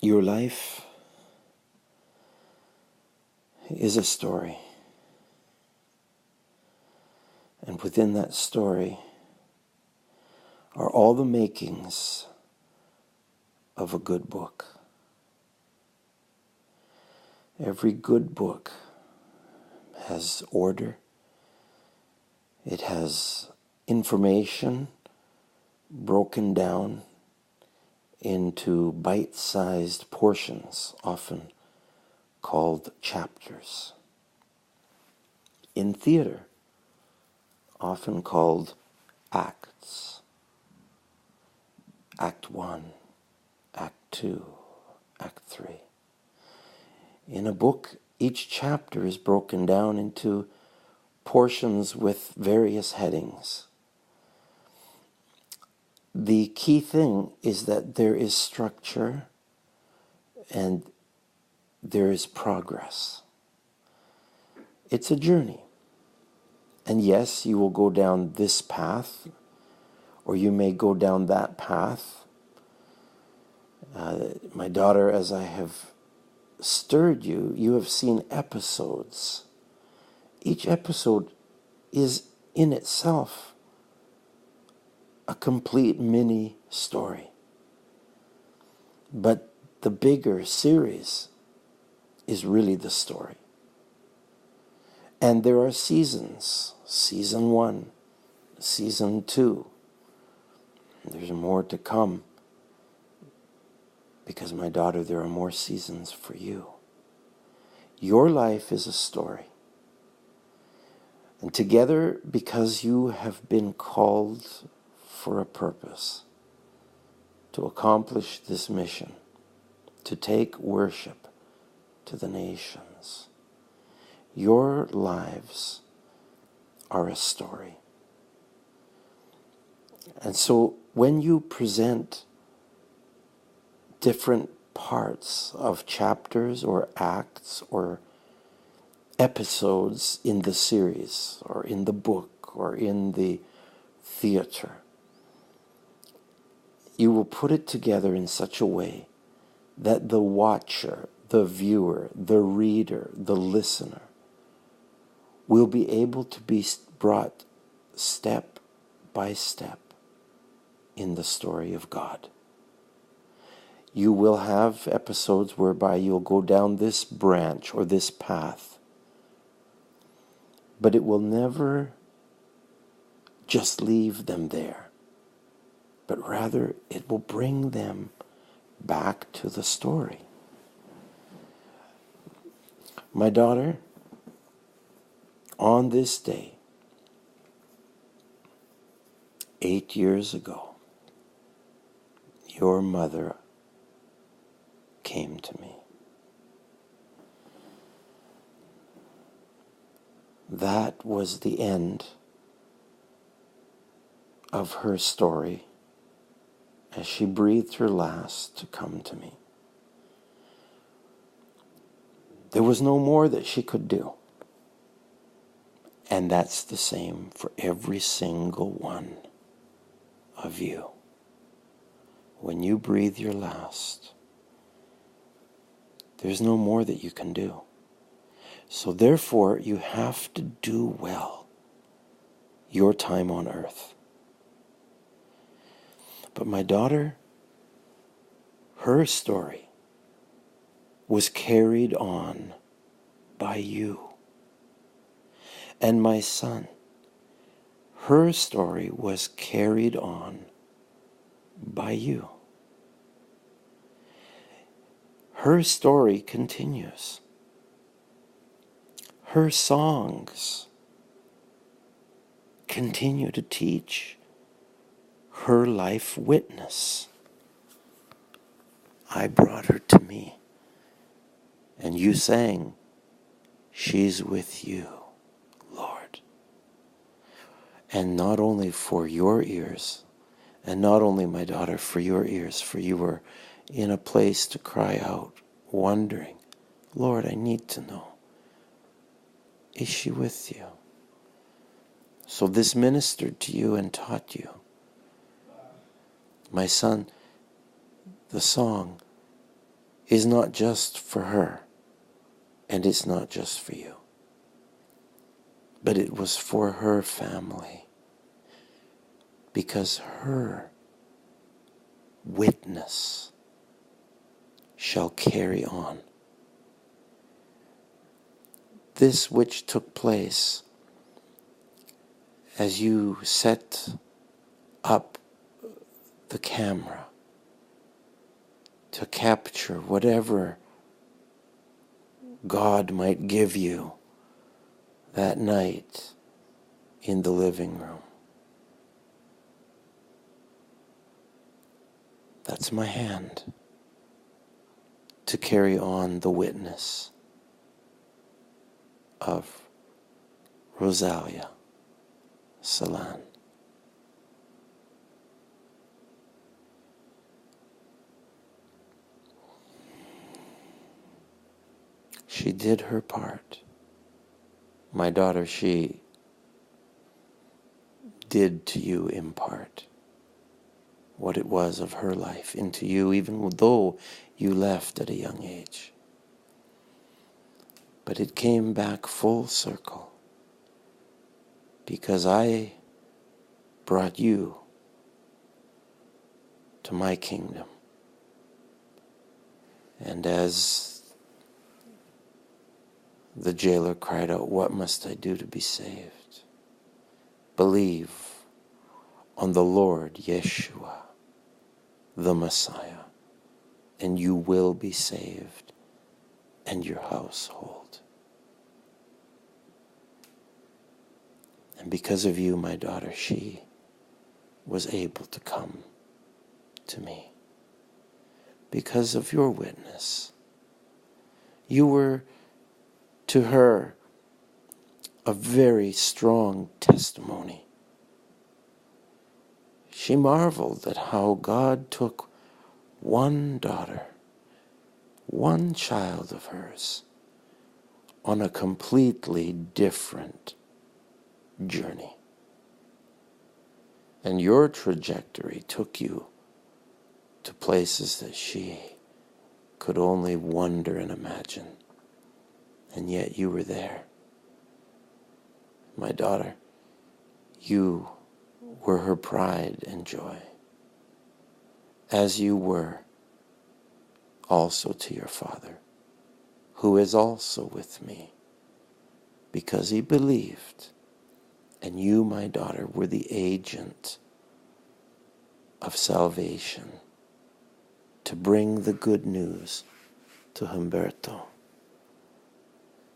Your life is a story. And within that story are all the makings of a good book. Every good book has order. It has information broken down into bite-sized portions, often called chapters. In theater, often called acts. Act 1, Act 2, Act 3. In a book, each chapter is broken down into portions with various headings. The key thing is that there is structure and there is progress. It's a journey. And yes, you will go down this path, or you may go down that path. My daughter, as I have stirred you, you have seen episodes. Each episode is in itself a complete mini story. But the bigger series is really the story. And there are seasons. Season 1, Season 2. There's more to come. Because, my daughter, there are more seasons for you. Your life is a story. And together, because you have been called for a purpose, to accomplish this mission, to take worship to the nations, your lives are a story. And so when you present different parts of chapters or acts or episodes in the series or in the book or in the theater, you will put it together in such a way that the watcher, the viewer, the reader, the listener will be able to be brought step by step in the story of God. You will have episodes whereby you'll go down this branch or this path, but it will never just leave them there, but rather it will bring them back to the story. My daughter, on this day, 8 years ago, your mother came to me. That was the end of her story as she breathed her last to come to me. There was no more that she could do. And that's the same for every single one of you. When you breathe your last, there's no more that you can do. So therefore, you have to do well your time on earth. But my daughter, her story was carried on by you. And my son, her story was carried on by you. Her story continues. Her songs continue to teach her life witness. I brought her to me, and you sang, "She's with you, Lord." And not only for your ears, and not only, my daughter, for your ears, for you were in a place to cry out, wondering, Lord, I need to know. Is she with you? So this ministered to you and taught you. My son, the song, is not just for her, and it's not just for you, but it was for her family, because her witness shall carry on. This which took place as you set up the camera to capture whatever God might give you that night in the living room. That's my hand to carry on the witness of Rosalia Salan. She did her part. My daughter, she did to you impart what it was of her life into you, even though you left at a young age. But it came back full circle, because I brought you to my kingdom. And as the jailer cried out, "What must I do to be saved?" Believe on the Lord Yeshua, the Messiah, and you will be saved, and your household. And because of you, my daughter, she was able to come to me. Because of your witness, you were to her a very strong testimony. She marveled at how God took one daughter, one child of hers, on a completely different journey. And your trajectory took you to places that she could only wonder and imagine. And yet you were there. My daughter, you were her pride and joy, as you were also to your Father, who is also with me, because he believed. And you, my daughter, were the agent of salvation to bring the good news to Humberto.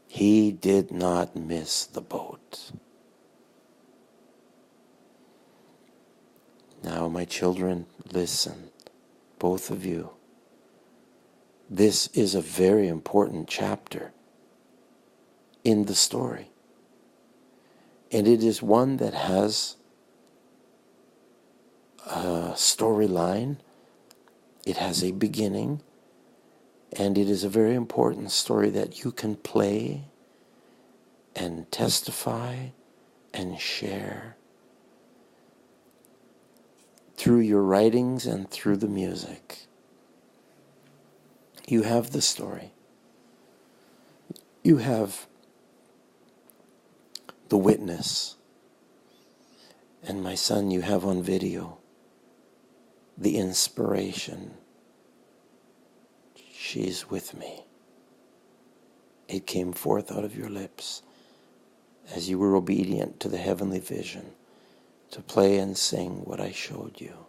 He did not miss the boat. Now, my children, listen, both of you. This is a very important chapter in the story. And it is one that has a storyline. It has a beginning. And it is a very important story that you can play and testify and share through your writings and through the music. You have the story. You have the witness. And my son, you have on video the inspiration. She's with me. It came forth out of your lips as you were obedient to the heavenly vision to play and sing what I showed you.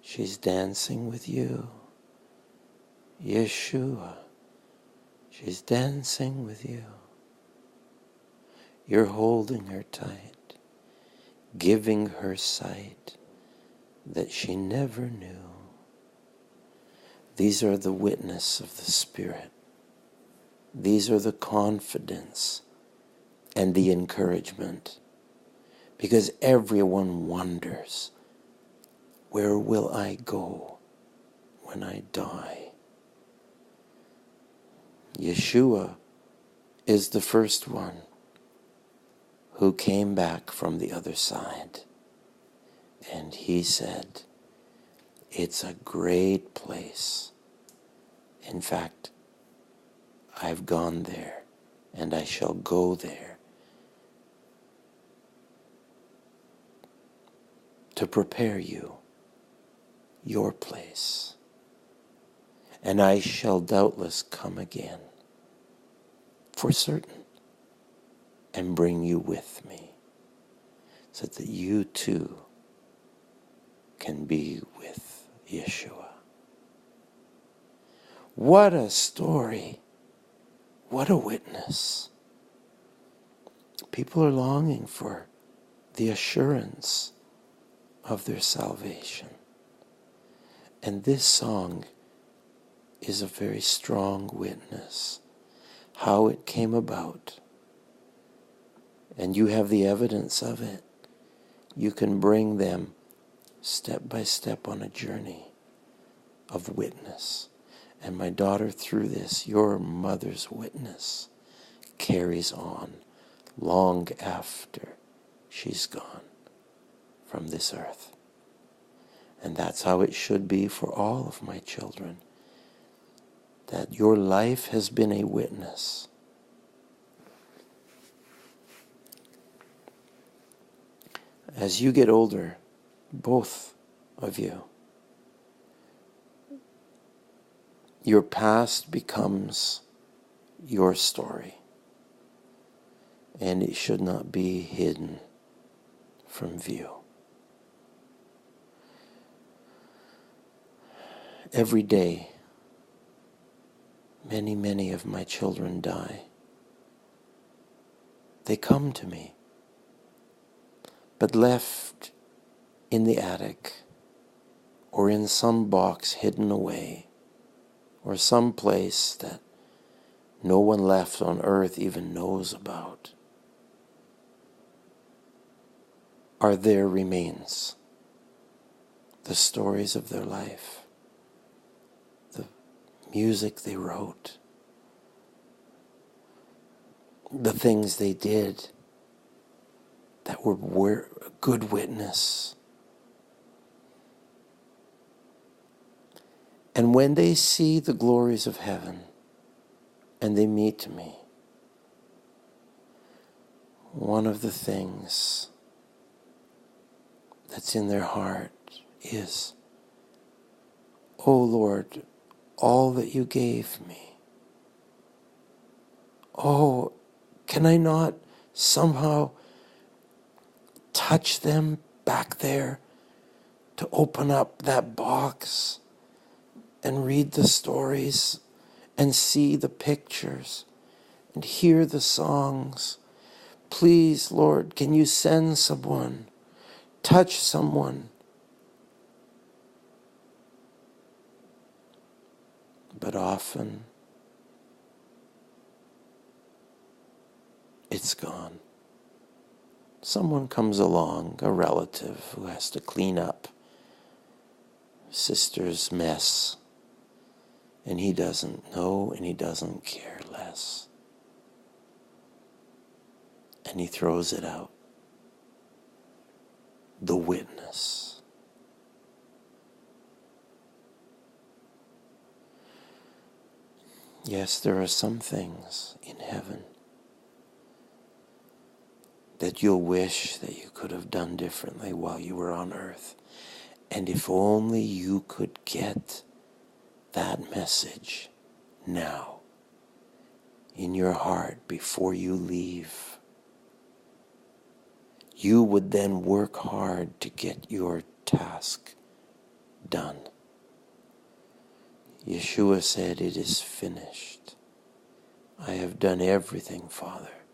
She's dancing with you, Yeshua. She's dancing with you. You're holding her tight, giving her sight that she never knew. These are the witness of the Spirit. These are the confidence and the encouragement. Because everyone wonders, where will I go when I die? Yeshua is the first one who came back from the other side. And he said, it's a great place In fact, I've gone there, and I shall go there to prepare you your place. And I shall doubtless come again, for certain, and bring you with me, so that you too can be with Yeshua. What a story! What a witness! People are longing for the assurance of their salvation. And this song is a very strong witness, how it came about. And you have the evidence of it. You can bring them step by step on a journey of witness. And my daughter, through this, your mother's witness carries on long after she's gone from this earth. And that's how it should be for all of my children, that your life has been a witness. As you get older, both of you, your past becomes your story, and it should not be hidden from view. Every day, many of my children die. They come to me, but left in the attic or in some box hidden away, or some place that no one left on earth even knows about, are their remains, the stories of their life, the music they wrote, the things they did that were a good witness. And when they see the glories of heaven and they meet me, one of the things that's in their heart is, "Oh Lord, all that you gave me, oh, can I not somehow touch them back there to open up that box and read the stories and see the pictures and hear the songs? Please, Lord, can you send someone, touch someone?" But often it's gone. Someone comes along, a relative who has to clean up sister's mess, and he doesn't know and he doesn't care less. And he throws it out. The witness. Yes, there are some things in heaven that you'll wish that you could have done differently while you were on earth. And if only you could get that message now in your heart before you leave, you would then work hard to get your task done. Yeshua said, "It is finished. I have done everything, Father,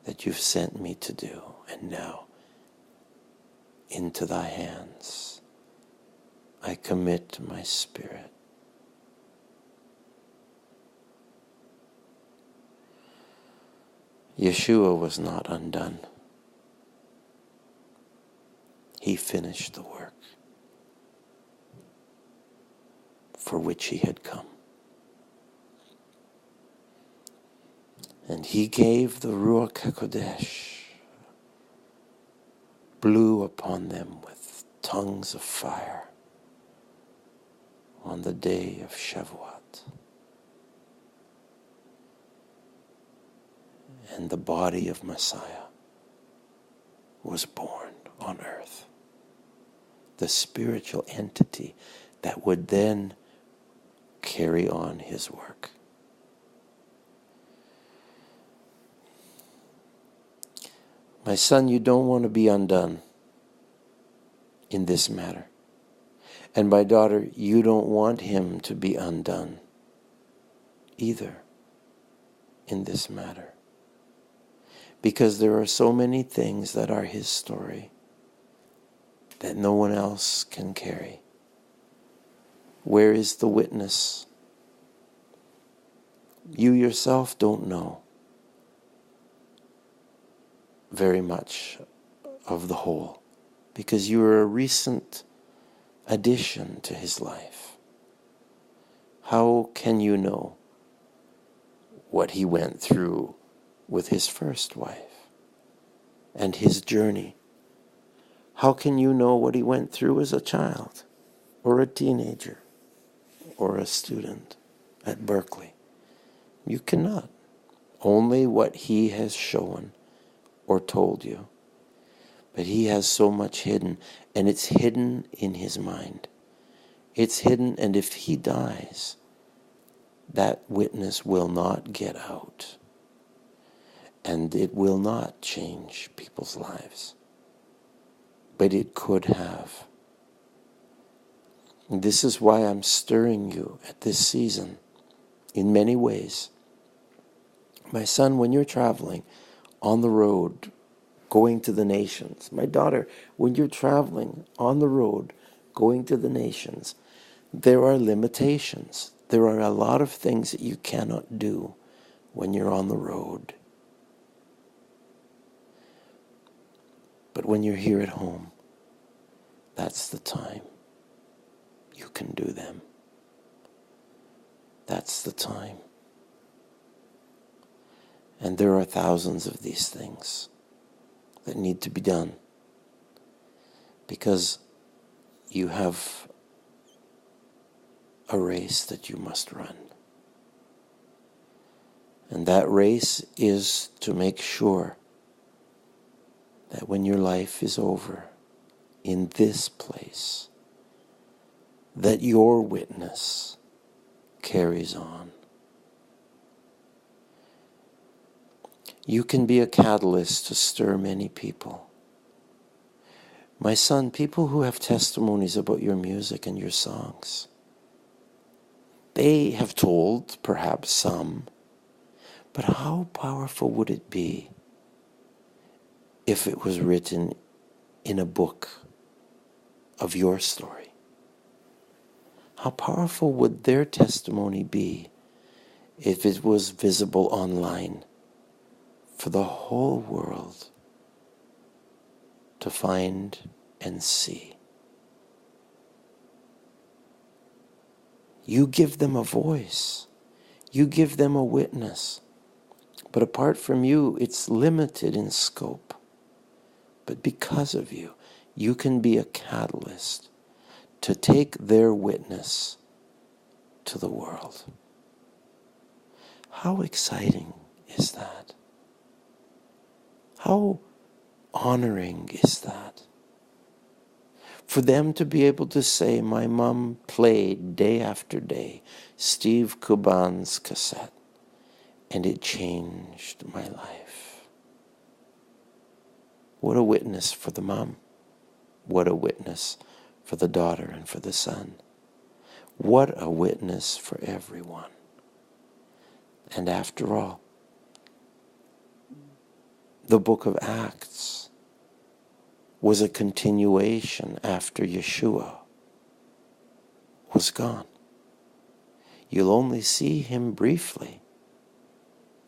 that you've sent me to do, and now into thy hands I commit my spirit." Yeshua was not undone. He finished the work for which he had come. And he gave the Ruach HaKodesh, blew upon them with tongues of fire on the day of Shavuot. And the body of Messiah was born on earth. The spiritual entity that would then carry on his work. My son, you don't want to be undone in this matter. And my daughter, you don't want him to be undone either in this matter. Because there are so many things that are his story that no one else can carry. Where is the witness? You yourself don't know very much of the whole, because you are a recent addition to his life. How can you know what he went through with his first wife and his journey? How can you know what he went through as a child or a teenager or a student at Berkeley? You cannot. Only what he has shown or told you. But he has so much hidden, and it's hidden in his mind. It's hidden, and if he dies, that witness will not get out. And it will not change people's lives. But it could have. And this is why I'm stirring you at this season in many ways. My son, when you're traveling on the road, going to the nations. My daughter, when you're traveling on the road, going to the nations, there are limitations. There are a lot of things that you cannot do when you're on the road. But when you're here at home, that's the time you can do them. That's the time. And there are thousands of these things that need to be done, because you have a race that you must run. And that race is to make sure that when your life is over in this place, that your witness carries on. You can be a catalyst to stir many people. My son, people who have testimonies about your music and your songs, they have told perhaps some, but how powerful would it be if it was written in a book of your story? How powerful would their testimony be if it was visible online for the whole world to find and see? You give them a voice. You give them a witness. But apart from you, it's limited in scope. But because of you, you can be a catalyst to take their witness to the world. How exciting is that? How honoring is that? For them to be able to say, my mom played day after day Steve Kuban's cassette, and it changed my life. What a witness for the mom. What a witness for the daughter and for the son. What a witness for everyone. And after all, the book of Acts was a continuation after Yeshua was gone. You'll only see him briefly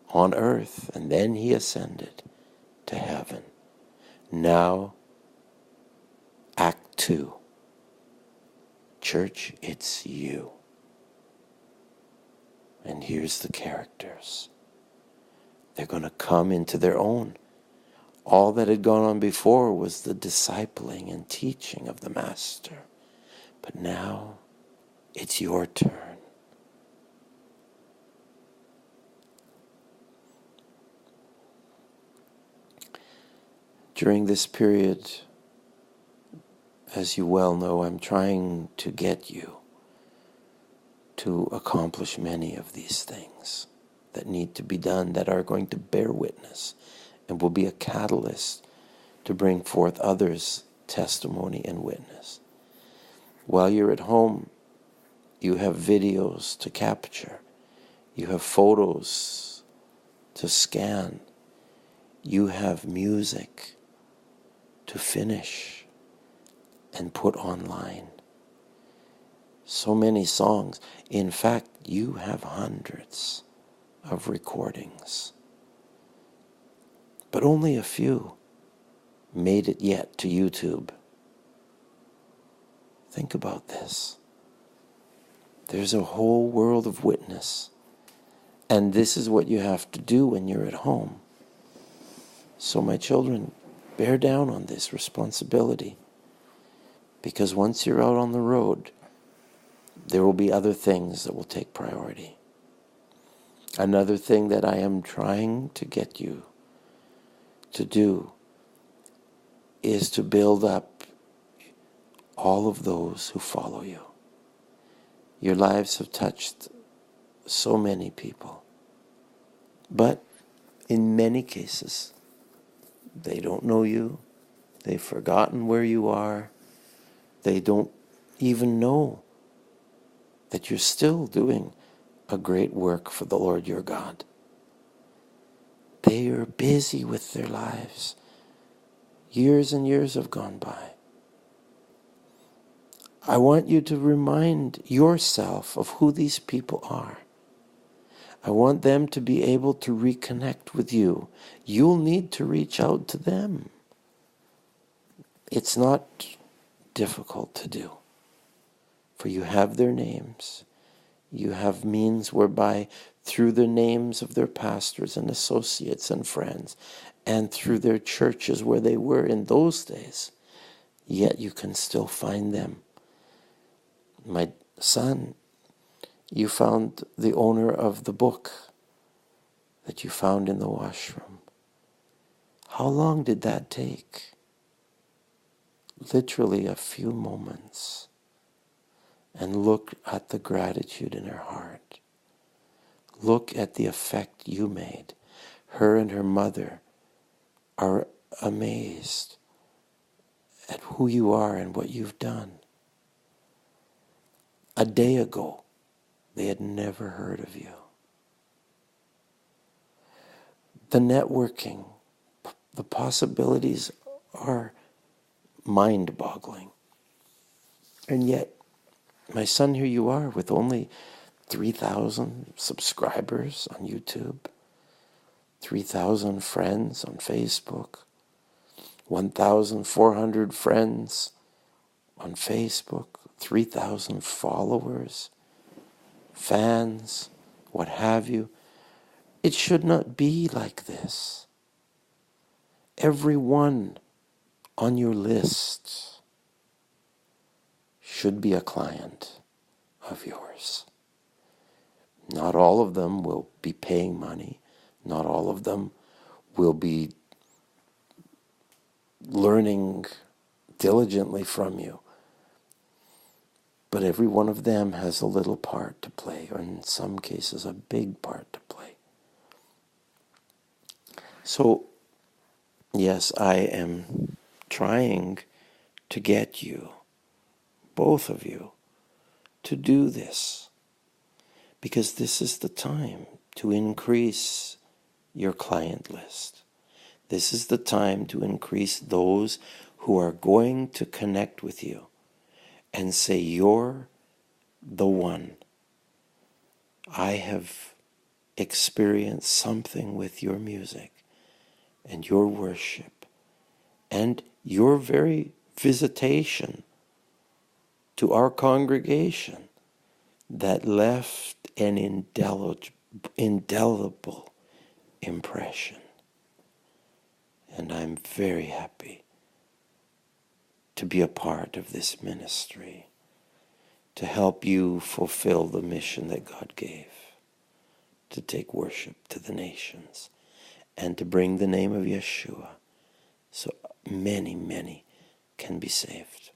on earth, and then he ascended to heaven. Now, Act 2. Church, it's you. And here's the characters. They're going to come into their own. All that had gone on before was the discipling and teaching of the Master. But now, it's your turn. During this period, as you well know, I'm trying to get you to accomplish many of these things that need to be done, that are going to bear witness and will be a catalyst to bring forth others' testimony and witness. While you're at home, you have videos to capture. You have photos to scan. You have music to finish and put online. So many songs. In fact, you have hundreds of recordings. But only a few made it yet to YouTube. Think about this. There's a whole world of witness. And this is what you have to do when you're at home. So my children, bear down on this responsibility. Because once you're out on the road, there will be other things that will take priority. Another thing that I am trying to get you to do is to build up all of those who follow you. Your lives have touched so many people. But in many cases, they don't know you. They've forgotten where you are. They don't even know that you're still doing a great work for the Lord your God. They are busy with their lives. Years and years have gone by. I want you to remind yourself of who these people are. I want them to be able to reconnect with you. You'll need to reach out to them. It's not difficult to do, for you have their names. You have means whereby through the names of their pastors and associates and friends, and through their churches where they were in those days, yet you can still find them. My son, you found the owner of the book that you found in the washroom. How long did that take? Literally a few moments. And look at the gratitude in her heart. Look at the effect you made. Her and her mother are amazed at who you are and what you've done. A day ago, they had never heard of you. The networking, the possibilities are mind-boggling. And yet, my son, here you are with only 3,000 subscribers on YouTube, 3,000 friends on Facebook, 1,400 friends on Facebook, 3,000 followers, fans, what have you. It should not be like this. Everyone on your list should be a client of yours. Not all of them will be paying money. Not all of them will be learning diligently from you. But every one of them has a little part to play, or in some cases a big part to play. So, yes, I am trying to get you, both of you, to do this. Because this is the time to increase your client list. This is the time to increase those who are going to connect with you and say, you're the one. I have experienced something with your music and your worship and your very visitation to our congregation that left an indelible impression. And I'm very happy to be a part of this ministry, to help you fulfill the mission that God gave, to take worship to the nations, and to bring the name of Yeshua so many, many can be saved.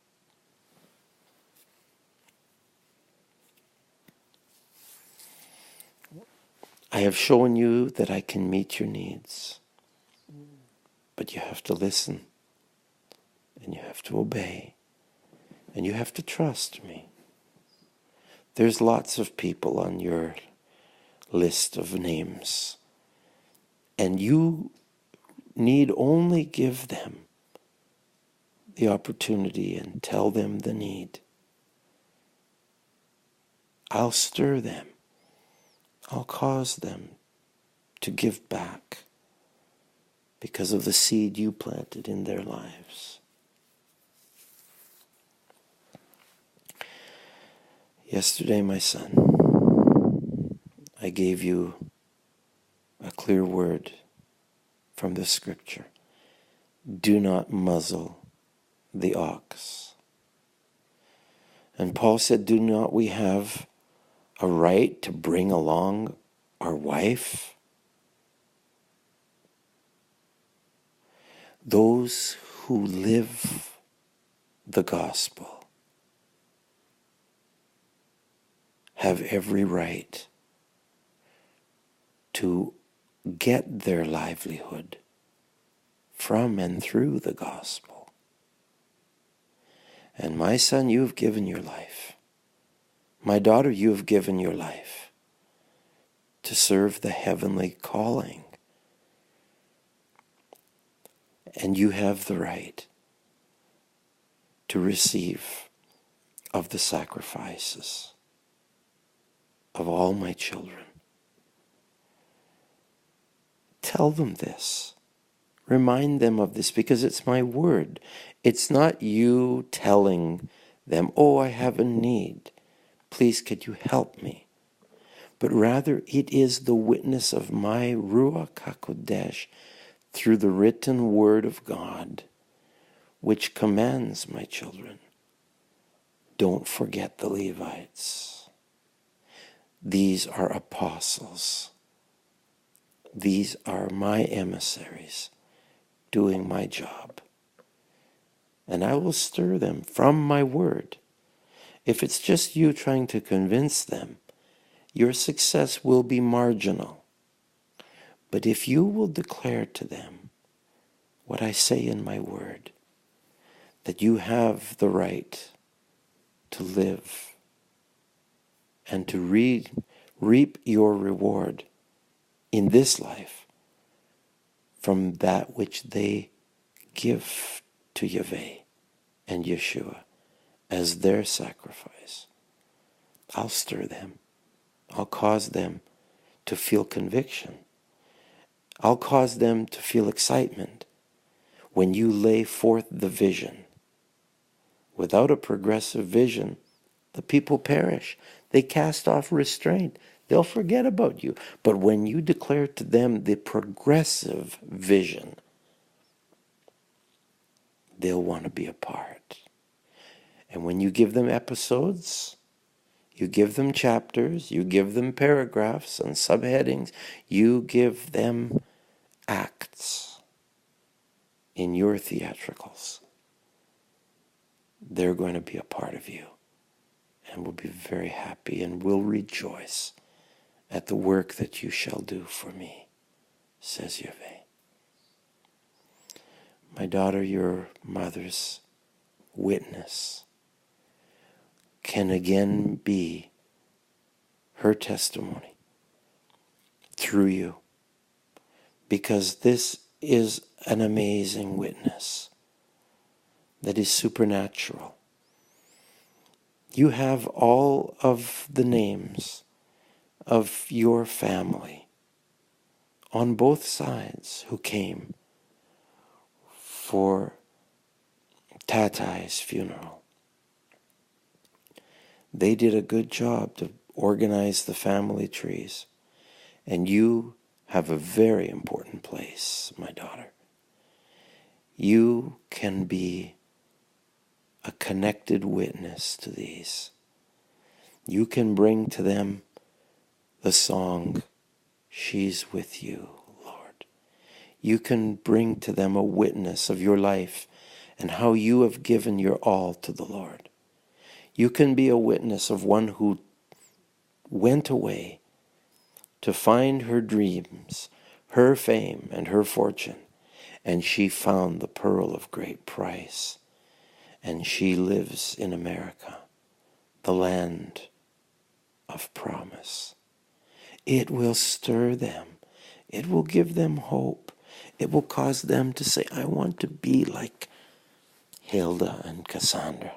I have shown you that I can meet your needs, but you have to listen, and you have to obey, and you have to trust me. There's lots of people on your list of names, and you need only give them the opportunity and tell them the need. I'll stir them. I'll cause them to give back because of the seed you planted in their lives. Yesterday, my son, I gave you a clear word from the scripture. Do not muzzle the ox. And Paul said, do not we have a right to bring along our wife? Those who live the gospel have every right to get their livelihood from and through the gospel. And my son, you have given your life. My daughter, you have given your life to serve the heavenly calling. And you have the right to receive of the sacrifices of all my children. Tell them this. Remind them of this, because it's my word. It's not you telling them, oh, I have a need. Please, could you help me? But rather, it is the witness of my Ruach HaKodesh through the written word of God, which commands my children, don't forget the Levites. These are apostles. These are my emissaries doing my job. And I will stir them from my word. If it's just you trying to convince them, your success will be marginal. But if you will declare to them what I say in my word, that you have the right to live and to reap your reward in this life from that which they give to Yahweh and Yeshua as their sacrifice, I'll stir them. I'll cause them to feel conviction. I'll cause them to feel excitement when you lay forth the vision. Without a progressive vision, the people perish. They cast off restraint. They'll forget about you. But when you declare to them the progressive vision, they'll want to be a part. And when you give them episodes, you give them chapters, you give them paragraphs and subheadings, you give them acts in your theatricals, they're going to be a part of you and will be very happy and will rejoice at the work that you shall do for me, says Yahweh. My daughter, your mother's witness can again be her testimony through you, because this is an amazing witness that is supernatural. You have all of the names of your family on both sides who came for Tatai's funeral. They did a good job to organize the family trees, and you have a very important place, my daughter. You can be a connected witness to these. You can bring to them the song, She's With You, Lord. you can bring to them a witness of your life and how you have given your all to the Lord. You can be a witness of one who went away to find her dreams, her fame, and her fortune, and she found the pearl of great price, and she lives in America, the land of promise. It will stir them. It will give them hope. It will cause them to say, I want to be like Hilda and Cassandra.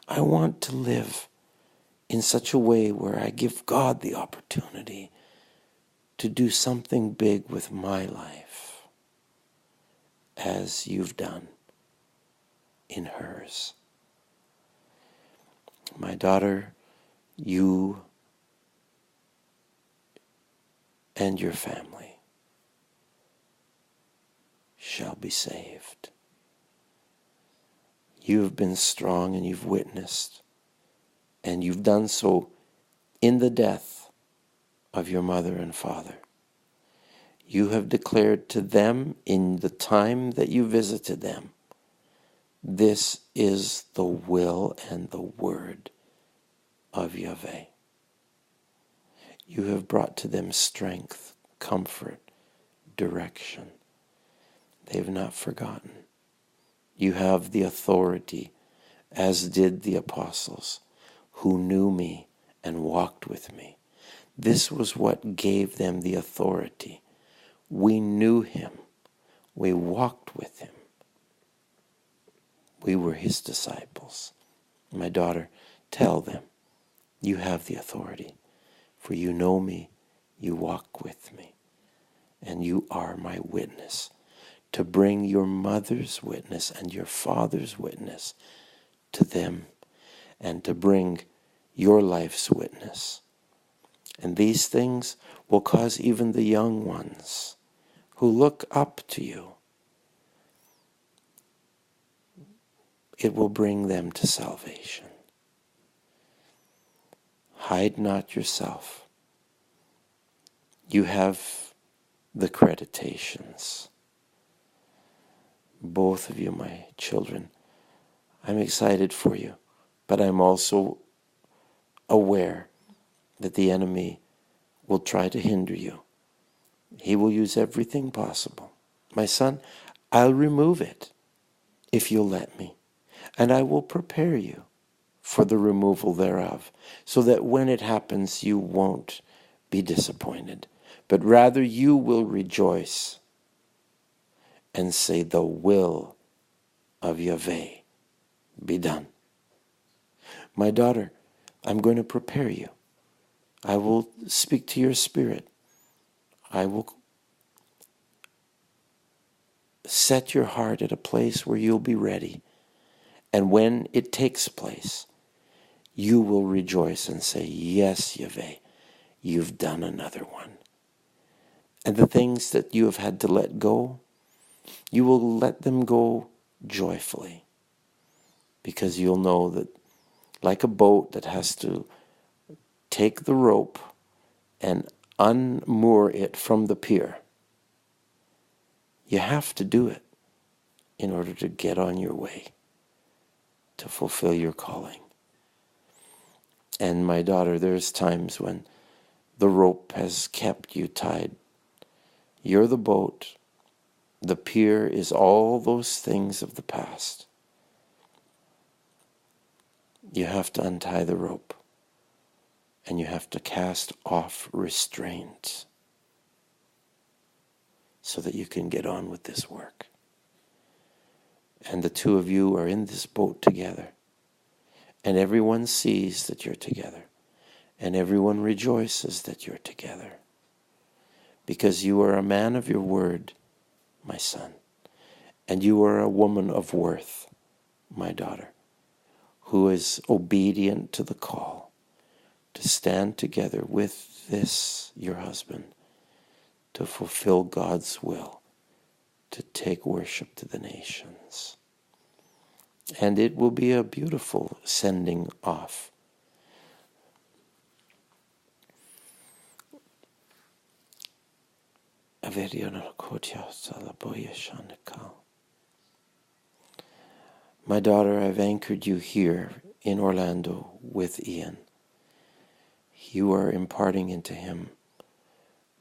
I want to live in such a way where I give God the opportunity to do something big with my life, as you've done in hers. My daughter, you and your family shall be saved. You have been strong and you've witnessed, and you've done so in the death of your mother and father. You have declared to them in the time that you visited them, this is the will and the word of Yahweh. You have brought to them strength, comfort, direction. They have not forgotten. You have the authority, as did the apostles, who knew me and walked with me. This was what gave them the authority. We knew him. We walked with him. We were his disciples. My daughter, tell them, you have the authority, for you know me, you walk with me, and you are my witness, to bring your mother's witness and your father's witness to them, and to bring your life's witness. And these things will cause even the young ones who look up to you, it will bring them to salvation. Hide not yourself. You have the creditations. Both of you, my children, I'm excited for you, but I'm also aware that the enemy will try to hinder you. He will use everything possible. My son, I'll remove it if you'll let me, and I will prepare you for the removal thereof, so that when it happens, you won't be disappointed, but rather you will rejoice and say, the will of Yahweh be done. My daughter, I'm going to prepare you. I will speak to your spirit. I will set your heart at a place where you'll be ready. And when it takes place, you will rejoice and say, yes, Yahweh, you've done another one. And the things that you have had to let go, you will let them go joyfully, because you'll know that, like a boat that has to take the rope and unmoor it from the pier, you have to do it in order to get on your way to fulfill your calling. And my daughter, there's times when the rope has kept you tied. You're the boat. The pier is all those things of the past. You have to untie the rope, and you have to cast off restraint so that you can get on with this work. And the two of you are in this boat together, and everyone sees that you're together, and everyone rejoices that you're together, because you are a man of your word, my son, and you are a woman of worth, my daughter, who is obedient to the call to stand together with this, your husband, to fulfill God's will, to take worship to the nations. And it will be a beautiful sending off. My daughter, I've anchored you here in Orlando with Ian. You are imparting into him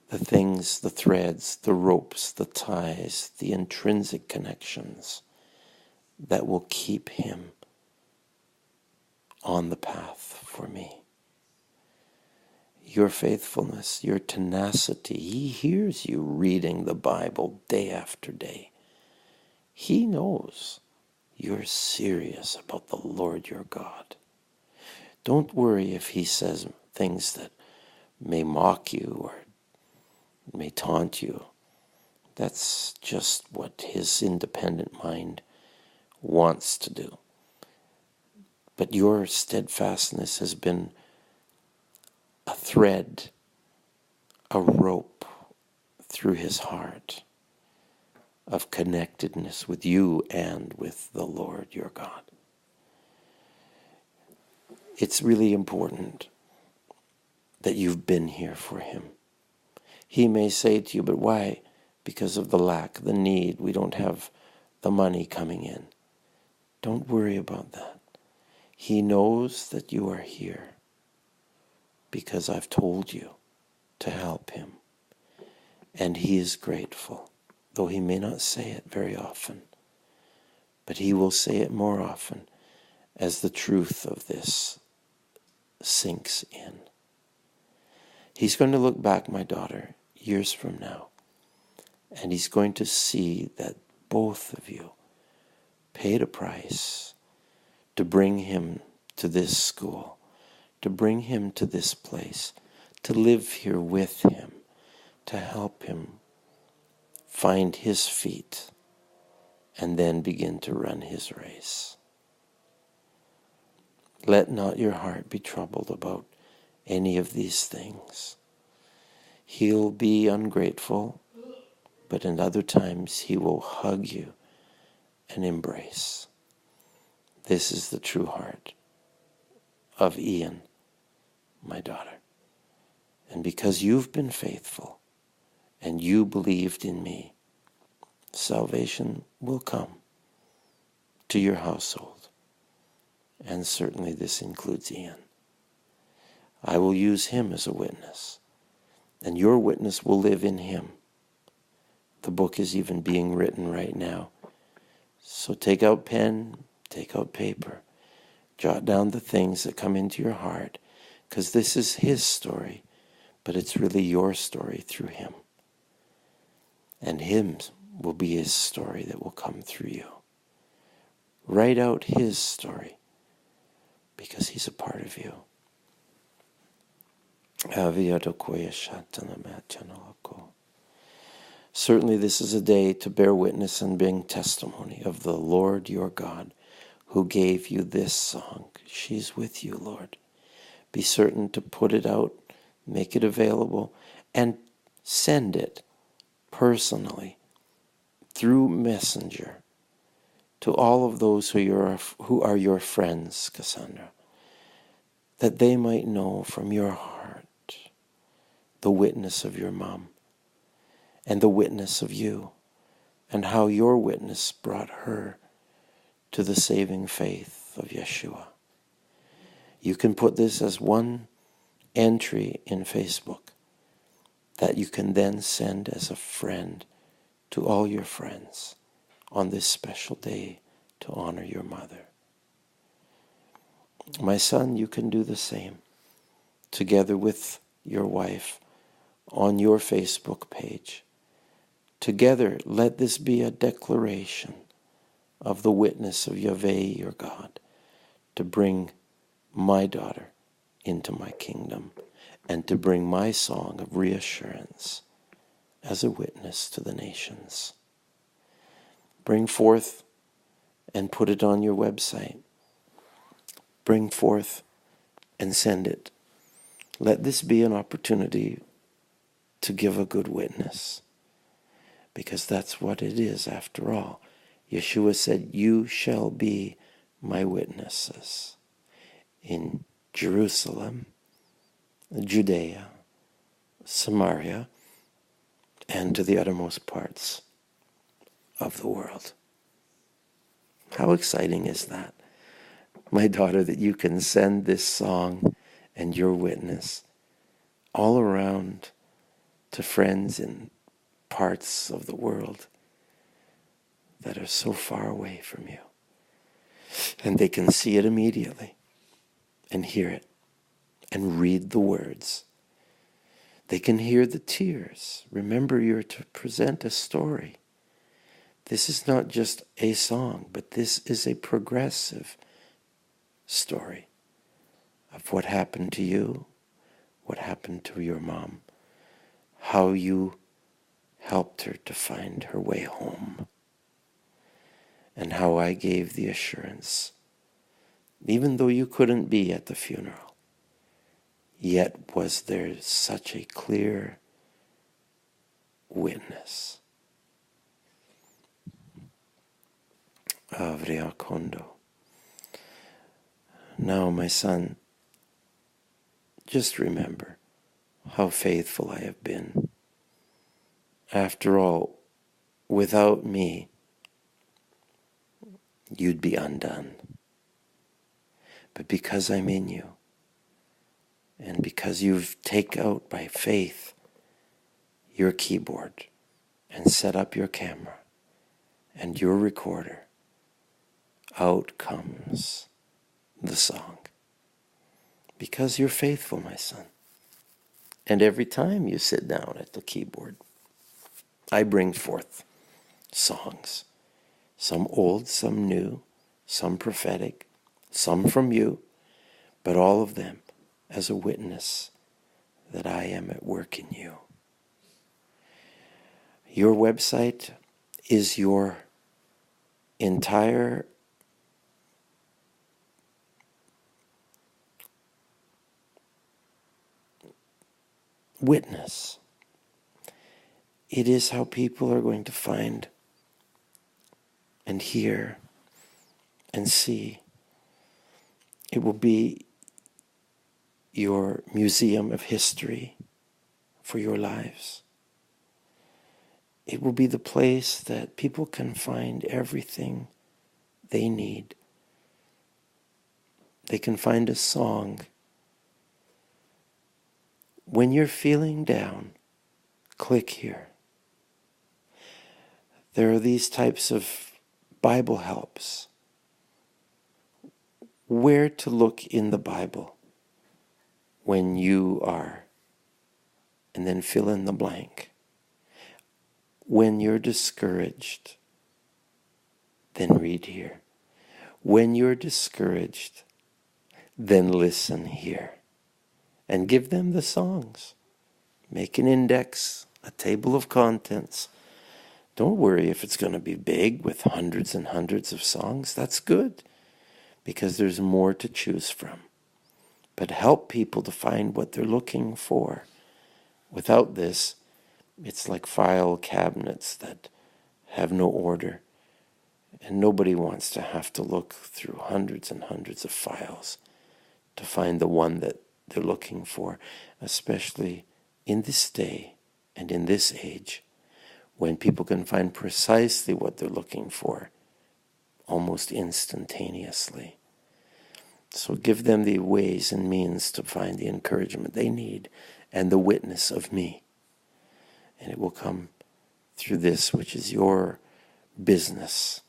the things, the threads, the ropes, the ties, the intrinsic connections that will keep him on the path for me. Your faithfulness, your tenacity, he hears you reading the Bible day after day. He knows you're serious about the Lord your God. Don't worry if he says things that may mock you or may taunt you. That's just what his independent mind wants to do. But your steadfastness has been a thread, a rope through his heart of connectedness with you and with the Lord your God. It's really important that you've been here for him. He may say to you, but why? Because of the lack, the need. We don't have the money coming in. Don't worry about that. He knows that you are here because I've told you to help him. And he is grateful, though he may not say it very often. But he will say it more often as the truth of this sinks in. He's going to look back, my daughter, years from now, and he's going to see that both of you paid a price to bring him to this school, to bring him to this place, to live here with him, to help him find his feet and then begin to run his race. Let not your heart be troubled about any of these things. He'll be ungrateful, but in other times he will hug you and embrace. This is the true heart of Ian, my daughter. And because you've been faithful and you believed in me, salvation will come to your household. And certainly this includes Ian. I will use him as a witness, and your witness will live in him. The book is even being written right now. So take out pen, take out paper, jot down the things that come into your heart, because this is his story, but it's really your story through him. And hymns will be his story that will come through you. Write out his story, because he's a part of you. Certainly this is a day to bear witness and bring testimony of the Lord your God, who gave you this song. She's with you, Lord. Be certain to put it out, make it available, and send it personally through Messenger to all of those who are your friends, Cassandra, that they might know from your heart the witness of your mom and the witness of you, and how your witness brought her to the saving faith of Yeshua. You can put this as one entry in Facebook that you can then send as a friend to all your friends on this special day to honor your mother. My son, you can do the same, together with your wife, on your Facebook page. Together, let this be a declaration of the witness of Yahweh, your God, to bring my daughter into my kingdom and to bring my song of reassurance as a witness to the nations. Bring forth and put it on your website. Bring forth and send it. Let this be an opportunity to give a good witness, because that's what it is after all. Yeshua said, you shall be my witnesses in Jerusalem, Judea, Samaria, and to the uttermost parts of the world. How exciting is that, my daughter, that you can send this song and your witness all around to friends in parts of the world that are so far away from you. And they can see it immediately and hear it and read the words. They can hear the tears. Remember, you're to present a story. This is not just a song, but this is a progressive story of what happened to you, what happened to your mom, how you helped her to find her way home, and how I gave the assurance, even though you couldn't be at the funeral, yet was there such a clear witness. Avria Kondo. Now, my son, just remember how faithful I have been. After all, without me, you'd be undone. But because I'm in you, and because you've taken out by faith your keyboard and set up your camera and your recorder, out comes the song. Because you're faithful, my son. And every time you sit down at the keyboard, I bring forth songs. Some old, some new, some prophetic, some from you, but all of them as a witness that I am at work in you. Your website is your entire witness. It is how people are going to find and hear and see. It will be your museum of history for your lives. It will be the place that people can find everything they need. They can find a song. When you're feeling down, click here. There are these types of Bible helps. Where to look in the Bible when you are, and then fill in the blank. When you're discouraged, then read here. When you're discouraged, then listen here. And give them the songs. Make an index, a table of contents. Don't worry if it's going to be big with hundreds and hundreds of songs. That's good, because there's more to choose from. But help people to find what they're looking for. Without this, it's like file cabinets that have no order. And nobody wants to have to look through hundreds and hundreds of files to find the one that they're looking for, especially in this day and in this age, when people can find precisely what they're looking for almost instantaneously. So give them the ways and means to find the encouragement they need and the witness of me. And it will come through this, which is your business,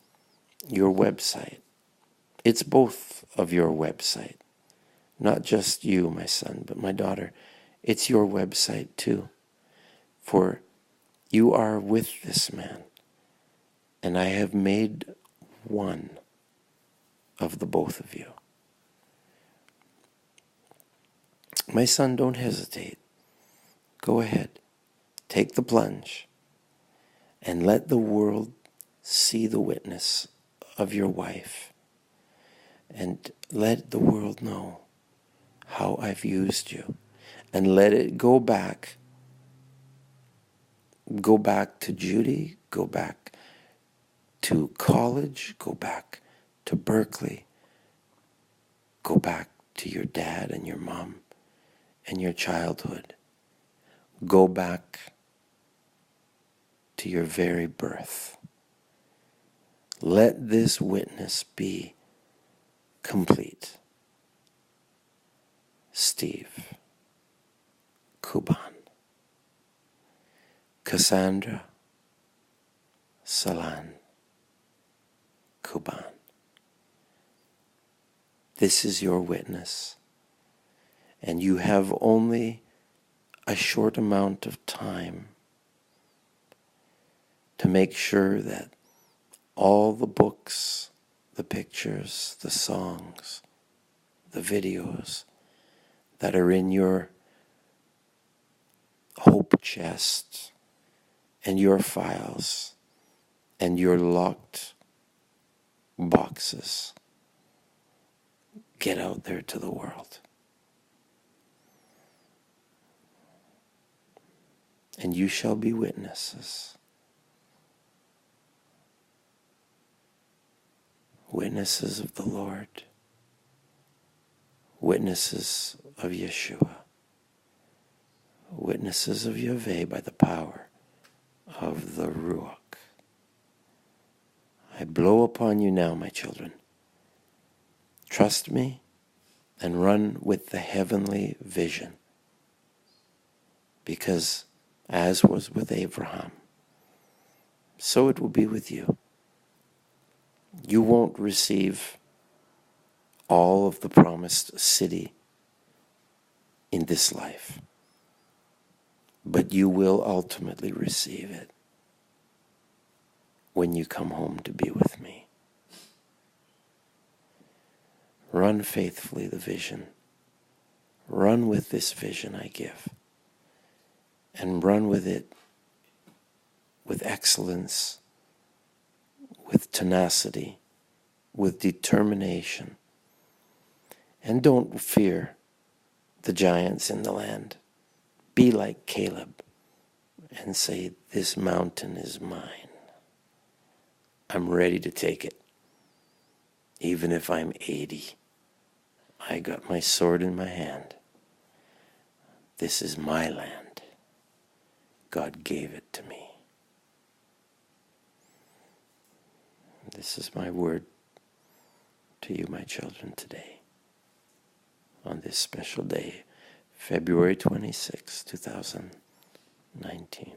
your website. It's both of your website. Not just you, my son, but my daughter. It's your website too. For you are with this man. And I have made one of the both of you. My son, don't hesitate. Go ahead. Take the plunge. And let the world see the witness of your wife. And let the world know how I've used you. And let it go back. Go back to Judy. Go back to college. Go back to Berkeley. Go back to your dad and your mom and your childhood. Go back to your very birth. Let this witness be complete. Steve Kuban. Cassandra Salan Kuban. This is your witness, and you have only a short amount of time to make sure that all the books, the pictures, the songs, the videos that are in your hope chest and your files and your locked boxes get out there to the world. And you shall be witnesses. Witnesses of the Lord. Witnesses of Yeshua. Witnesses of Yahweh by the power of the Ruach. I blow upon you now, my children. Trust me and run with the heavenly vision. Because as was with Abraham, so it will be with you. You won't receive all of the promised city in this life, but you will ultimately receive it when you come home to be with me. Run faithfully the vision. Run with this vision I give. And run with it with excellence, with tenacity, with determination. And don't fear the giants in the land. Be like Caleb and say, this mountain is mine. I'm ready to take it. Even if I'm 80, I got my sword in my hand. This is my land. God gave it to me. This is my word to you, my children, today, on this special day, February 26, 2019.